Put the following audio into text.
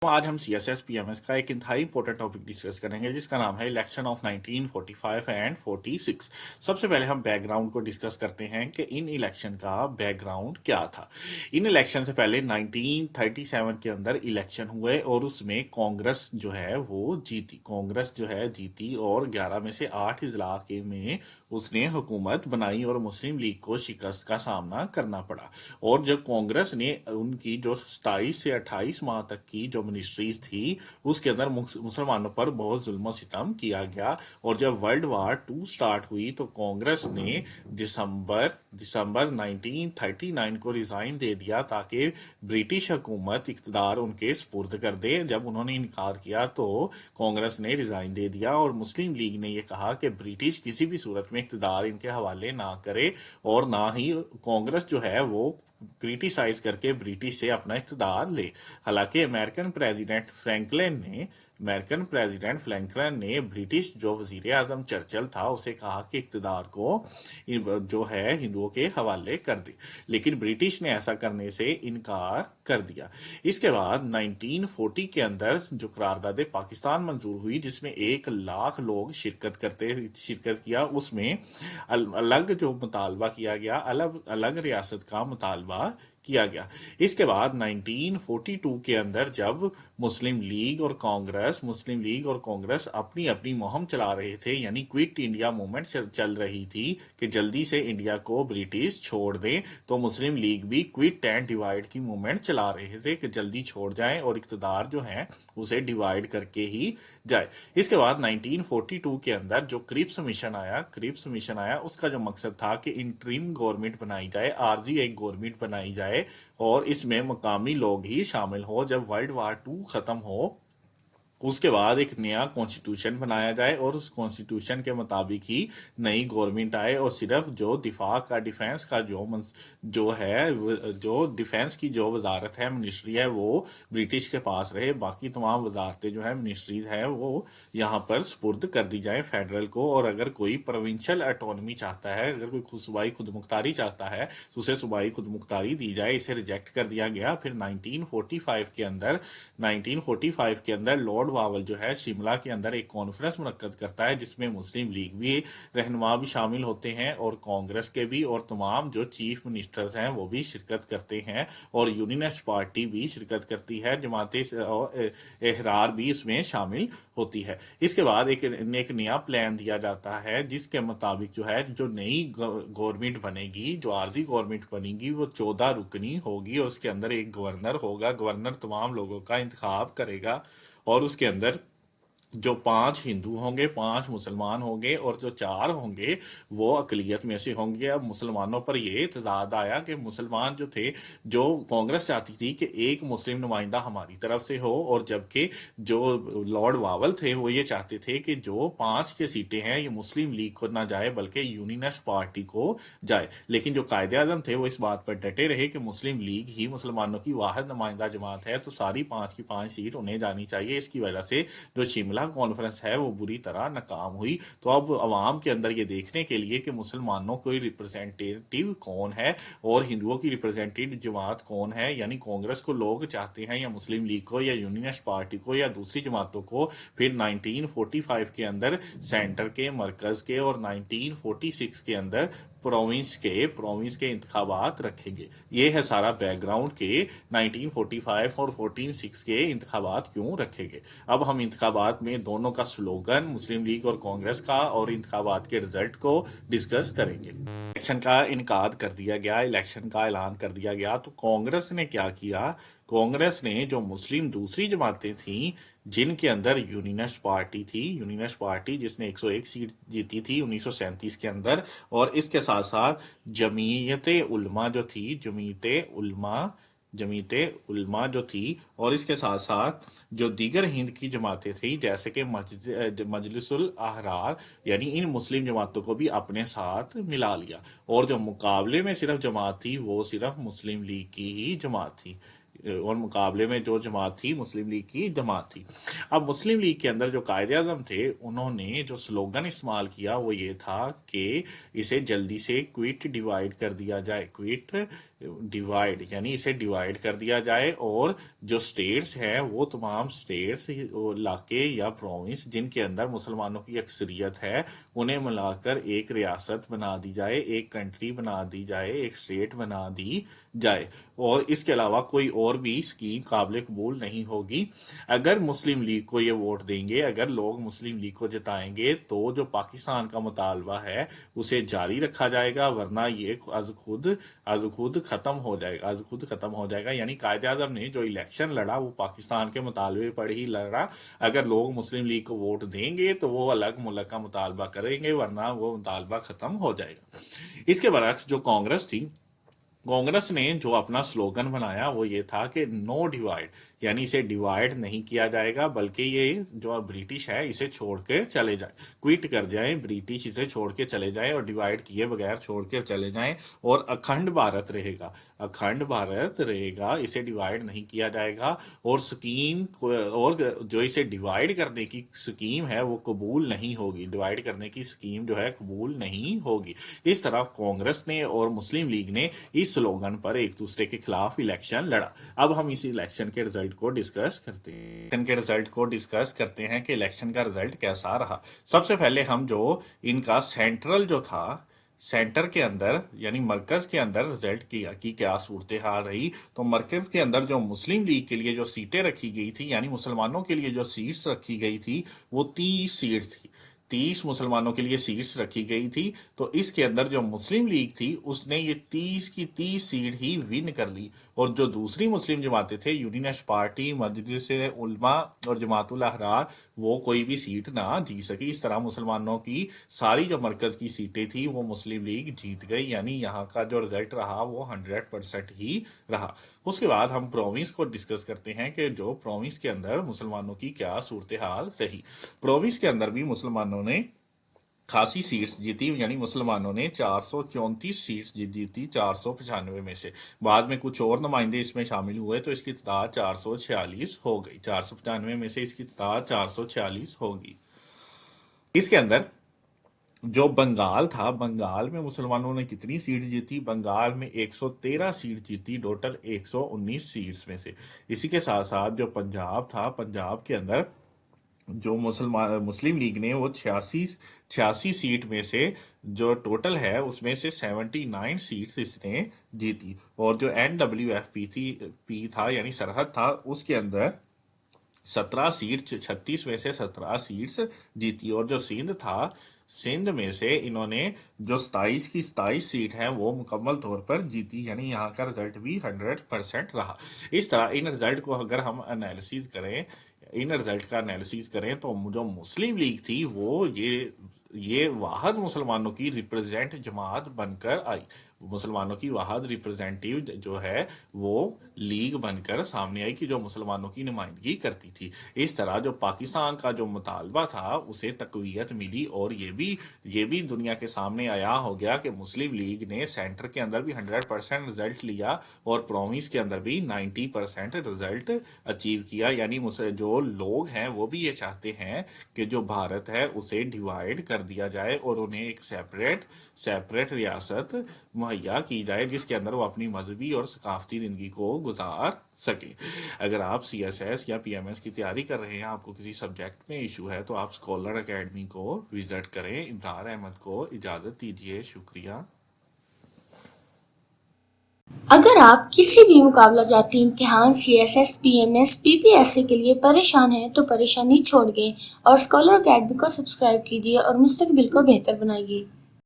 आज हम CSS PMS का एक इंतहाई इंपॉर्टेंट टॉपिक डिस्कस करेंगे जिसका नाम है इलेक्शन ऑफ 1945 एंड 46। सबसे पहले हम बैकग्राउंड को डिस्कस करते हैं कि इन इलेक्शन का बैकग्राउंड क्या था। इन इलेक्शन से पहले 1937 के अंदर इलेक्शन हुए और उसमें कांग्रेस जो है वो जीती। कांग्रेस जो है जीती और 11 में से 8 इजला के में उसने हुकूमत बनाई और मुस्लिम लीग को शिकस्त का सामना करना पड़ा। और जब कांग्रेस ने उनकी जो 27 से 28 माह तक की जो मिनिस्ट्रीज थी उसके अंदर मुसलमानों पर बहुत जुल्म सितम किया गया। और जब वर्ल्ड वार 2 स्टार्ट हुई तो कांग्रेस ने दिसंबर 1939 को रिजाइन दे दिया ताकि ब्रिटिश हुकूमत इक़्तिदार उनके सुपुर्द कर दे। जब उन्होंने इनकार किया तो कांग्रेस ने रिजाइन दे दिया और मुस्लिम लीग ने यह कहा कि ब्रिटिश किसी भी सूरत में इक़्तिदार इनके हवाले ना करे और ना ही कांग्रेस जो है वो क्रिटिसाइज करके ब्रिटिश से अपना इक़्तिदार ले। हालांकि अमेरिकन प्रेसिडेंट फ्रैंकलिन ने ब्रिटिश जो वजीर आजम चर्चिल था उसे कहा कि इक़्तिदार को जो है हिंदुओं के हवाले कर दे, लेकिन ब्रिटिश ने ऐसा करने से इनकार कर दिया। इसके बाद 1940 के अंदर जो करारदाद पाकिस्तान मंजूर हुई जिसमें 1 लाख लोग शिरकत किया, उसमें अलग जो मुतालबा किया गया, अलग अलग रियासत का मुतालबा किया गया। इसके बाद 1942 के अंदर जब मुस्लिम लीग और कांग्रेस अपनी अपनी मुहिम चला रहे थे, यानी क्विट इंडिया मूवमेंट चल रही थी कि जल्दी से इंडिया को ब्रिटिश छोड़ दें, तो मुस्लिम लीग भी क्विट एंड डिवाइड की मूवमेंट चला रहे थे कि जल्दी छोड़ जाएं और इक़्तिदार जो है उसे डिवाइड करके ही जाए। इसके बाद 1942 के अंदर जो क्रिप्स मिशन आया उसका जो मकसद था कि इंटरिम गवर्नमेंट बनाई जाए, आरजी एक गवर्नमेंट बनाई जाए और इसमें मकामी लोग ही शामिल हो। जब वर्ल्ड वार 2 खत्म हो उसके बाद एक नया कॉन्स्टिट्यूशन बनाया जाए और उस कॉन्स्टिट्यूशन के मुताबिक ही नई गवर्नमेंट आए और सिर्फ जो डिफेंस का जो डिफेंस की जो वजारत है, मिनिस्ट्री है, वो ब्रिटिश के पास रहे। बाकी तमाम वजारतें जो है, मिनिस्ट्रीज है, वो यहाँ पर सुपुर्द कर दी जाए फेडरल को। और अगर कोई प्रोविंशियल ऑटोनॉमी चाहता है, अगर कोई सूबाई खुद मुख्तारी चाहता है तो उसे सूबाई खुद मुख्तारी दी जाए। इसे रिजेक्ट कर दिया गया। फिर 1945 के अंदर लॉर्ड वावल जो है शिमला के अंदर एक कॉन्फ्रेंस मुनक्कद करता है जिसमें मुस्लिम लीग भी रहनुमा भी शामिल होते हैं और कांग्रेस के भी, और तमाम जो चीफ मिनिस्टर्स हैं वो भी शिरकत करते हैं और यूनियनिस्ट पार्टी भी शिरकत करती है, जमाते एहरार भी इसमें शामिल होती है। इसके बाद एक नया प्लान दिया जाता है जिसके मुताबिक जो है जो नई गवर्नमेंट बनेगी, जो आर्जी गवर्नमेंट बनेगी, वो 14 रुकनी होगी और उसके अंदर एक गवर्नर होगा। गवर्नर तमाम लोगों का इंतखाब करेगा और उसके अंदर जो 5 हिंदू होंगे, 5 मुसलमान होंगे और जो 4 होंगे वो अकलियत में से होंगे। अब मुसलमानों पर यह इतजाद आया कि मुसलमान जो थे, जो कांग्रेस चाहती थी कि एक मुस्लिम नुमाइंदा हमारी तरफ से हो, और जबकि जो लॉर्ड वावल थे वो ये चाहते थे कि जो 5 के सीटें हैं ये मुस्लिम लीग को ना जाए बल्कि यूनियनिस्ट पार्टी को जाए। लेकिन जो कायदे आजम थे वो इस बात पर डटे रहे कि मुस्लिम लीग ही मुसलमानों की वाहिद नुमाइंदा जमात है, तो सारी 5 की 5 सीट उन्हें जानी चाहिए। इसकी वजह से जो शिमला कॉन्फ्रेंस है वो बुरी तरह नाकाम हुई। तो अब अवाम के अंदर ये देखने के लिए कि मुसलमानों को रिप्रेजेंटेटिव कौन है और हिंदुओं की रिप्रेजेंटेटिव जमात कौन है, यानी कांग्रेस को लोग चाहते हैं या मुस्लिम लीग को या यूनियनिस्ट पार्टी को या दूसरी जमातों को। फिर 1945 के अंदर सेंटर के, मरकज के और 1946 के अंदर प्रोविंस के इंतखाबात रखेंगे। ये है सारा बैकग्राउंड के 1945 और 46 के इंतखाबात क्यों रखेंगे। अब हम इंतखाबात में दोनों का स्लोगन, मुस्लिम लीग और कांग्रेस का, और इंतखाबात के रिजल्ट को डिस्कस करेंगे। इलेक्शन का इनकाद कर दिया गया, इलेक्शन का ऐलान कर दिया गया। तो कांग्रेस ने क्या किया, कांग्रेस ने जो मुस्लिम दूसरी जमातें थीं जिनके अंदर यूनियनिस्ट पार्टी जिसने 101 सीट जीती थी 1937 के अंदर, और इसके साथ साथ जमीयत उलमा जो थी, और इसके साथ साथ जो दीगर हिंद की जमातें थी जैसे कि मजलिसुल अहरार, यानी इन मुस्लिम जमातों को भी अपने साथ मिला लिया। और जो मुकाबले में सिर्फ जमात थी वो सिर्फ मुस्लिम लीग की ही जमात थी, और मुकाबले में जो जमात थी मुस्लिम लीग की जमात थी। अब मुस्लिम लीग के अंदर जो कायदे आजम थे उन्होंने जो स्लोगन इस्तेमाल किया वो ये था कि इसे जल्दी से क्विट डिवाइड कर दिया जाए, क्विट ڈیوائڈ یعنی اسے ڈیوائڈ کر دیا جائے اور جو سٹیٹس ہیں وہ تمام سٹیٹس علاقے یا پروونس جن کے اندر مسلمانوں کی اکثریت ہے انہیں ملا کر ایک ریاست بنا دی جائے، ایک کنٹری بنا دی جائے، ایک سٹیٹ بنا دی جائے، اور اس کے علاوہ کوئی اور بھی اسکیم قابل قبول نہیں ہوگی۔ اگر مسلم لیگ کو یہ ووٹ دیں گے، اگر لوگ مسلم لیگ کو جتائیں گے تو جو پاکستان کا مطالبہ ہے اسے جاری رکھا جائے گا، ورنہ یہ از خود ختم ہو جائے گا۔ یعنی قائد اعظم نے جو الیکشن لڑا وہ پاکستان کے مطالبے پر ہی لڑا۔ اگر لوگ مسلم لیگ کو ووٹ دیں گے تو وہ الگ ملک کا مطالبہ کریں گے، ورنہ وہ مطالبہ ختم ہو جائے گا۔ اس کے برعکس جو کانگریس تھی، کانگریس نے جو اپنا سلوگن بنایا وہ یہ تھا کہ نو ڈیوائڈ، یعنی اسے ڈیوائڈ نہیں کیا جائے گا، بلکہ یہ جو برٹش ہے اسے چھوڑ کے چلے جائیں، کوئٹ کر جائیں، برٹش اسے چھوڑ کے چلے جائیں اور ڈیوائڈ کیے بغیر چھوڑ کے چلے جائیں، اور اکھنڈ بھارت رہے گا، اکھنڈ بھارت رہے گا، اسے ڈیوائڈ نہیں کیا جائے گا، اور سکیم اور جو اسے ڈیوائڈ کرنے کی سکیم ہے وہ قبول نہیں ہوگی، ڈیوائڈ کرنے کی سکیم جو ہے قبول نہیں ہوگی۔ اس طرح کانگریس نے اور مسلم لیگ نے اس سلوگن پر ایک دوسرے کے خلاف الیکشن لڑا۔ اب ہم اسی الیکشن کے رزلٹ کو ڈسکس کرتے ہیں کہ الیکشن کا رزلٹ کیسا رہا۔ سب سے پہلے ہم جو ان کا سینٹرل جو تھا، سینٹر کے اندر یعنی مرکز کے اندر رزلٹ کی کیا صورتحال رہی، تو مرکز کے اندر جو مسلم لیگ کے لیے جو سیٹیں رکھی گئی تھی، یعنی مسلمانوں کے لیے جو سیٹس رکھی گئی تھی وہ 30 سیٹس تھی، 30 مسلمانوں کے لیے سیٹس رکھی گئی تھی۔ تو اس کے اندر جو مسلم لیگ تھی اس نے یہ 30 کی 30 سیٹ ہی ون کر لی، اور جو دوسری مسلم جماعتیں تھے، یونینسٹ پارٹی، مجلس علماء اور جماعت الاحرار، وہ کوئی بھی سیٹ نہ جیت سکی۔ اس طرح مسلمانوں کی ساری جو مرکز کی سیٹیں تھی وہ مسلم لیگ جیت گئی، یعنی یہاں کا جو رزلٹ رہا وہ 100% ہی رہا۔ اس کے بعد ہم پروونس کو ڈسکس کرتے ہیں کہ جو پروونس کے اندر مسلمانوں کی کیا صورتحال رہی۔ پروونس کے اندر بھی مسلمانوں نے خاصی سیٹس جیتی، یعنی مسلمانوں نے 434 سیٹس جیتی 495 میں سے۔ بعد میں کچھ اور نمائندے اس میں شامل ہوئے تو اس کی تعداد 446 ہو گئی، 495 میں سے اس کی تعداد 446 ہوگی۔ اس کے اندر جو بنگال تھا، بنگال میں مسلمانوں نے کتنی سیٹ جیتی؟ بنگال میں 113 سیٹ جیتی ٹوٹل 119 سیٹس میں سے۔ اسی کے ساتھ ساتھ جو پنجاب تھا، پنجاب کے اندر جو مسلم لیگ نے وہ 86 سیٹ میں سے جو ٹوٹل ہے اس میں سے 79 سیٹس اس نے جیتی، اور جو NWFP تھا یعنی سرحد تھا اس کے اندر 17 سیٹ، 36 میں سے 17 سیٹس جیتی، اور جو سندھ تھا، سندھ میں سے انہوں نے جو 27 کی 27 سیٹ ہیں وہ مکمل طور پر جیتی، یعنی یہاں کا رزلٹ بھی 100% رہا۔ اس طرح ان رزلٹ کو اگر ہم انالیسز کریں تو جو مسلم لیگ تھی وہ یہ واحد مسلمانوں کی ریپرزینٹ جماعت بن کر آئی، مسلمانوں کی واحد ریپرزینٹیو جو ہے وہ لیگ بن کر سامنے آئی کہ جو مسلمانوں کی نمائندگی کرتی تھی۔ اس طرح جو پاکستان کا جو مطالبہ تھا اسے تقویت ملی، اور یہ بھی دنیا کے سامنے آیا ہو گیا کہ مسلم لیگ نے سینٹر کے اندر بھی 100% رزلٹ لیا اور پروونس کے اندر بھی 90% رزلٹ اچیو کیا۔ یعنی جو لوگ ہیں وہ بھی یہ چاہتے ہیں کہ جو بھارت ہے اسے ڈیوائڈ کر دیا جائے اور انہیں ایک سیپریٹ ریاست مہیا کی جائے جس کے اندر وہ اپنی مذہبی اور ثقافتی زندگی کو گزار سکیں۔ اگر آپ CSS یا PMS کی تیاری کر رہے ہیں، آپ کو کسی سبجیکٹ میں ایشو ہے، تو آپ اسکالر اکیڈمی کو وزٹ کریں۔ ابرار احمد کو اجازت دیجیے، شکریہ۔ اگر آپ کسی بھی مقابلہ جاتی امتحان CSS PMS PPSC کے لیے پریشان ہیں تو پریشانی چھوڑ گئے اور اسکالر اکیڈمی کو سبسکرائب کیجیے اور مستقبل کو بہتر بنائیے۔